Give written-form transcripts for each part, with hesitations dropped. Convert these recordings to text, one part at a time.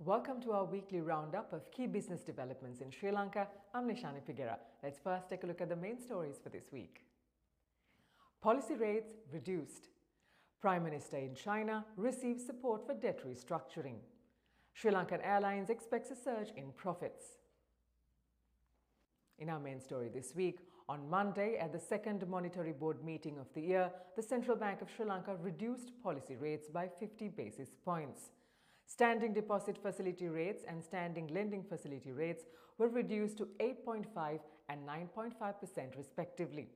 Welcome to our weekly roundup of key business developments in Sri Lanka. I'm Nishani Figuera. Let's first take a look at the main stories for this week. Policy rates reduced. Prime Minister in China receives support for debt restructuring. Sri Lankan Airlines expects a surge in profits. In our main story this week, on Monday at the second Monetary Board meeting of the year, the Central Bank of Sri Lanka reduced policy rates by 50 basis points. Standing deposit facility rates and standing lending facility rates were reduced to 8.5 and 9.5% respectively.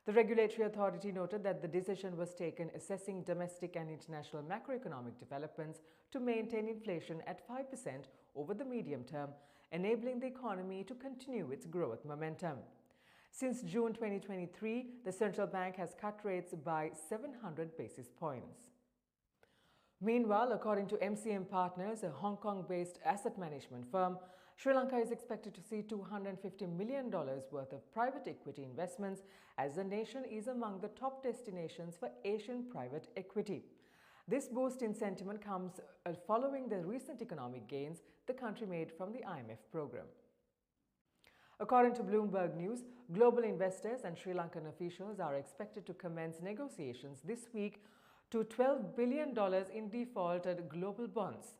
The regulatory authority noted that the decision was taken assessing domestic and international macroeconomic developments to maintain inflation at 5% over the medium term, enabling the economy to continue its growth momentum. Since June 2023, the central bank has cut rates by 700 basis points. Meanwhile, according to MCM Partners, a Hong Kong-based asset management firm, Sri Lanka is expected to see $250 million worth of private equity investments as the nation is among the top destinations for Asian private equity. This boost in sentiment comes following the recent economic gains the country made from the IMF program. According to Bloomberg News, global investors and Sri Lankan officials are expected to commence negotiations this week to $12 billion in defaulted global bonds.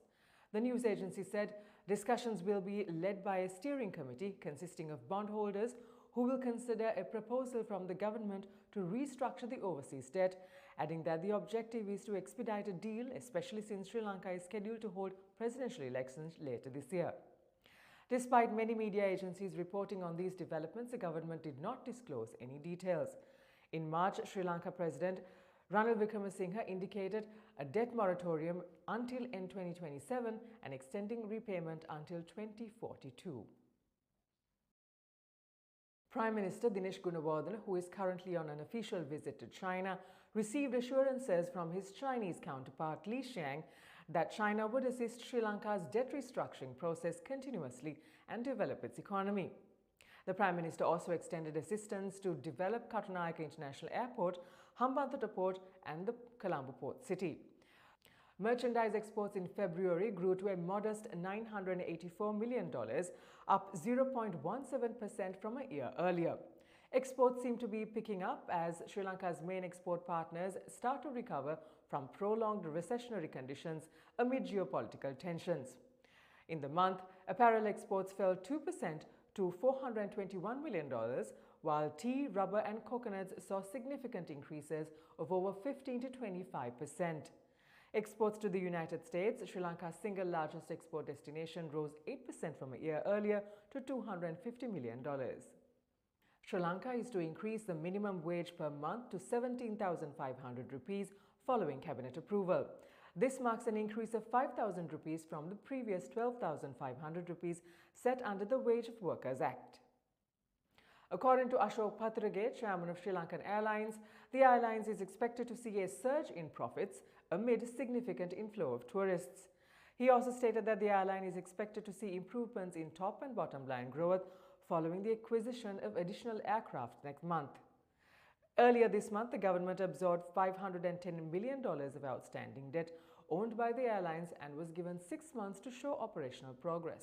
The news agency said discussions will be led by a steering committee consisting of bondholders who will consider a proposal from the government to restructure the overseas debt, adding that the objective is to expedite a deal, especially since Sri Lanka is scheduled to hold presidential elections later this year. Despite many media agencies reporting on these developments, the government did not disclose any details. In March, Sri Lanka President Ranil Wickremesinghe indicated a debt moratorium until end 2027 and extending repayment until 2042. Prime Minister Dinesh Gunawardena, who is currently on an official visit to China, received assurances from his Chinese counterpart Li Xiang that China would assist Sri Lanka's debt restructuring process continuously and develop its economy. The Prime Minister also extended assistance to develop Katunayake International Airport, Hambantota Port and the Colombo Port City. Merchandise exports in February grew to a modest $984 million, up 0.17% from a year earlier. Exports seem to be picking up as Sri Lanka's main export partners start to recover from prolonged recessionary conditions amid geopolitical tensions. In the month, apparel exports fell 2% to $421 million, while tea, rubber and coconuts saw significant increases of over 15 to 25%. Exports to the United States, Sri Lanka's single largest export destination, rose 8% from a year earlier to $250 million. Sri Lanka is to increase the minimum wage per month to 17,500 rupees following cabinet approval. This marks an increase of 5,000 rupees from the previous 12,500 rupees set under the Wage of Workers Act. According to Ashok Pathrage, chairman of Sri Lankan Airlines, the airlines is expected to see a surge in profits amid significant inflow of tourists. He also stated that the airline is expected to see improvements in top and bottom line growth following the acquisition of additional aircraft next month. Earlier this month, the government absorbed $510 million of outstanding debt owned by the airlines and was given 6 months to show operational progress.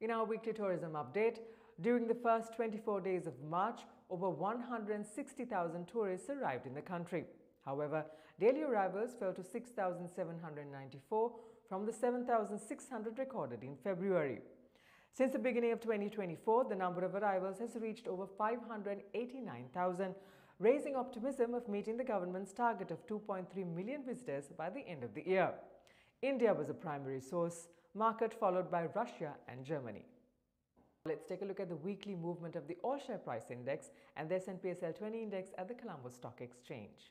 In our weekly tourism update, during the first 24 days of March, over 160,000 tourists arrived in the country. However, daily arrivals fell to 6,794 from the 7,600 recorded in February. Since the beginning of 2024, the number of arrivals has reached over 589,000, raising optimism of meeting the government's target of 2.3 million visitors by the end of the year. India was a primary source market, followed by Russia and Germany. Let's take a look at the weekly movement of the All-Share Price Index and the S&P SL 20 Index at the Colombo Stock Exchange.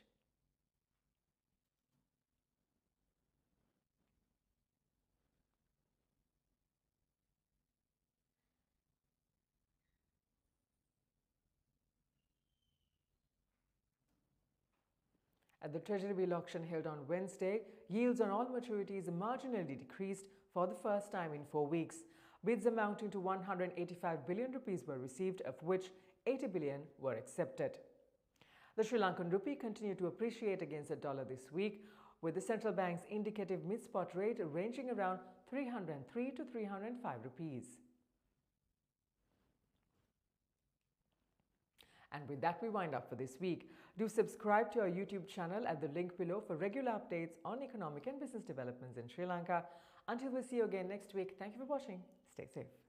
At the Treasury bill auction held on Wednesday, yields on all maturities marginally decreased for the first time in 4 weeks. Bids amounting to 185 billion rupees were received, of which 80 billion were accepted. The Sri Lankan rupee continued to appreciate against the dollar this week, with the central bank's indicative mid-spot rate ranging around 303 to 305 rupees. And with that, we wind up for this week. Do subscribe to our YouTube channel at the link below for regular updates on economic and business developments in Sri Lanka. Until we see you again next week, thank you for watching. Stay safe.